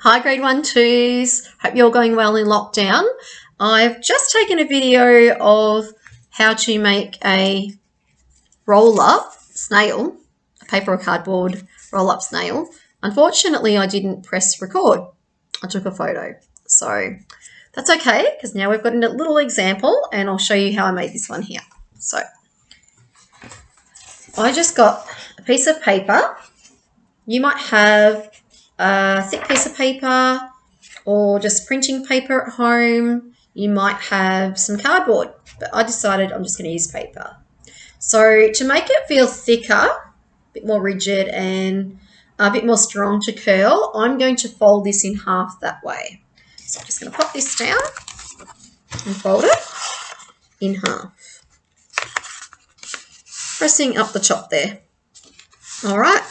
Hi grade 1-2s, hope you're going well in lockdown. I've just taken a video of how to make a roll-up snail, a paper or cardboard roll-up snail. Unfortunately, I didn't press record. I took a photo. So that's okay, because now we've got a little example and I'll show you how I made this one here. So I just got a piece of paper. You might have a thick piece of paper or just printing paper at home. You might have some cardboard, but I decided I'm just going to use paper. So to make it feel thicker, a bit more rigid and a bit more strong to curl, I'm going to fold this in half that way. So I'm just going to pop this down and fold it in half, pressing up the top there. All right,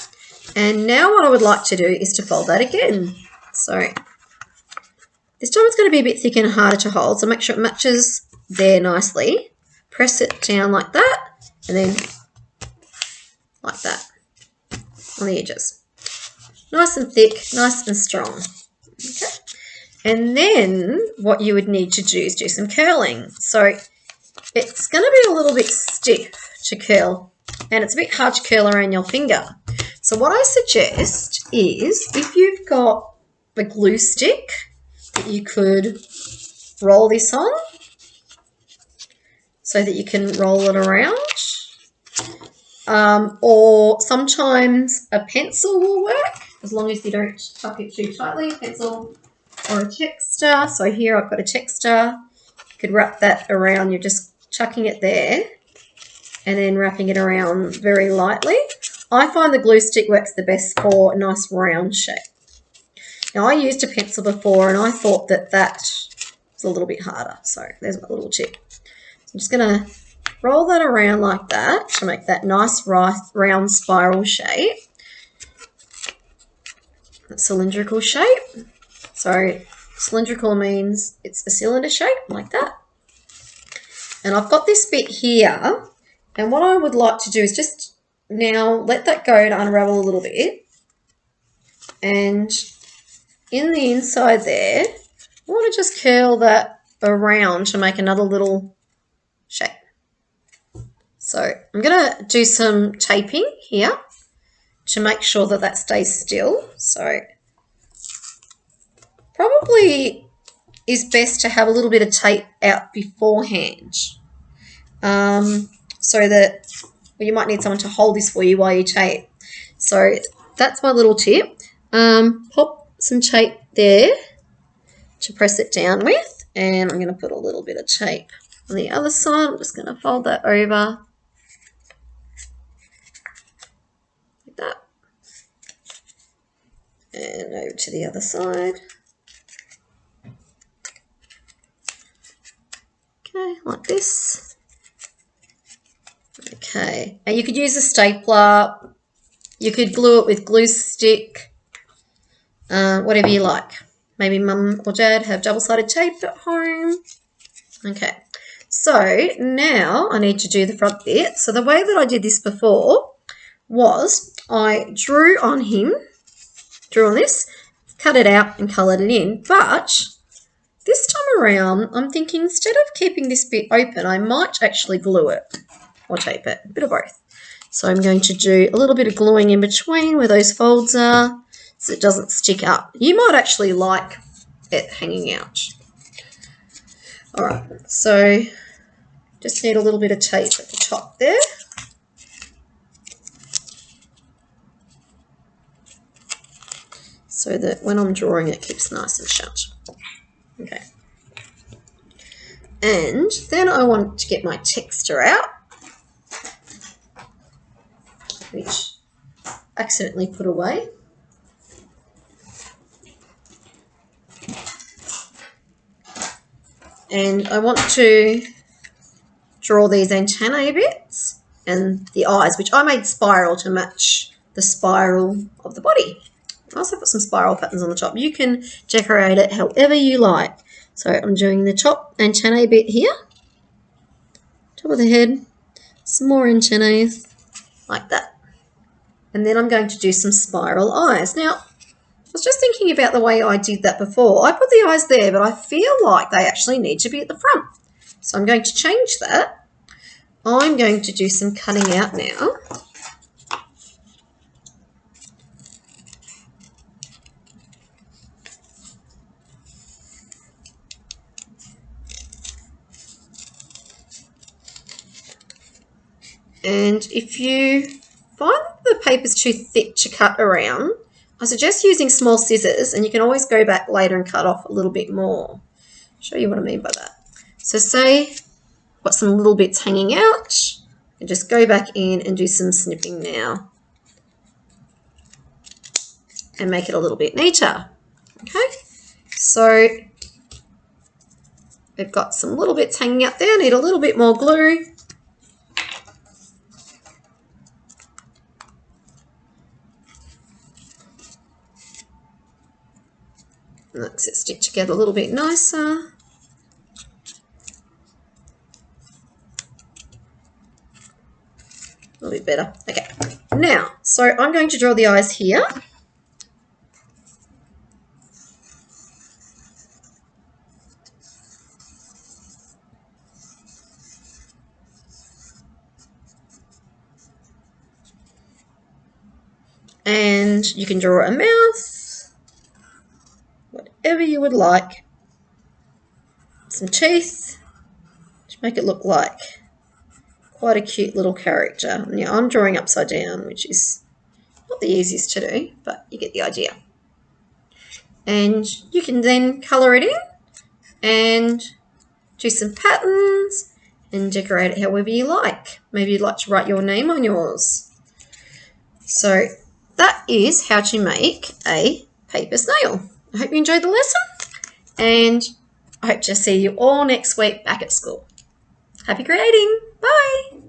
and now what I would like to do is to fold that again. So this time it's going to be a bit thicker and harder to hold, so make sure it matches there nicely. Press it down like that, and then like that on the edges. Nice and thick, nice and strong. Okay. And then what you would need to do is do some curling. So it's going to be a little bit stiff to curl, and it's a bit hard to curl around your finger. So what I suggest is if you've got a glue stick, that you could roll this on so that you can roll it around. Or sometimes a pencil will work, as long as you don't tuck it too tightly, a pencil or a texter. So here I've got a texter. You could wrap that around. You're just chucking it there and then wrapping it around very lightly. I find the glue stick works the best for a nice round shape. Now, I used a pencil before and I thought that was a little bit harder. So there's my little tip. So I'm just going to roll that around like that to make that nice round spiral shape. A cylindrical shape. So cylindrical means it's a cylinder shape like that. And I've got this bit here. And what I would like to do is just now let that go to unravel a little bit. And in the inside there, I want to just curl that around to make another little shape. So I'm going to do some taping here to make sure that that stays still. So probably is best to have a little bit of tape out beforehand, so that you might need someone to hold this for you while you tape. So that's my little tip. Pop some tape there to press it down with, and I'm going to put a little bit of tape on the other side. I'm just going to fold that over like that, and over to the other side. Okay, like this. Okay, and you could use a stapler. You could glue it with glue stick, whatever you like. Maybe mum or dad have double-sided tape at home. Okay, so now I need to do the front bit. So the way that I did this before was I drew on this, cut it out and coloured it in. But this time around, I'm thinking instead of keeping this bit open, I might actually glue it or tape it, a bit of both. So I'm going to do a little bit of gluing in between where those folds are so it doesn't stick up. You might actually like it hanging out. All right, so just need a little bit of tape at the top there. So that when I'm drawing it keeps nice and shut. Okay. And then I want to get my texture out, which I accidentally put away. And I want to draw these antennae bits and the eyes, which I made spiral to match the spiral of the body. I also put some spiral patterns on the top. You can decorate it however you like. So I'm doing the top antennae bit here, top of the head, some more antennae like that. And then I'm going to do some spiral eyes. Now, was just thinking about the way I did that before. I put the eyes there, but I feel like they actually need to be at the front. So I'm going to change that. I'm going to do some cutting out now. And if you find the paper's too thick to cut around, I suggest using small scissors, and you can always go back later and cut off a little bit more. I'll show you what I mean by that. So say I've got some little bits hanging out, and just go back in and do some snipping now and make it a little bit neater. Okay, so we've got some little bits hanging out there. Need a little bit more glue. Let's it stick together a little bit nicer. A little bit better. Okay, now, so I'm going to draw the eyes here. And you can draw a mouth, whatever you would like. Some teeth to make it look like quite a cute little character. Now I'm drawing upside down, which is not the easiest to do, but you get the idea. And you can then colour it in and do some patterns and decorate it however you like. Maybe you'd like to write your name on yours. So that is how to make a paper snail. I hope you enjoyed the lesson, and I hope to see you all next week back at school. Happy creating! Bye!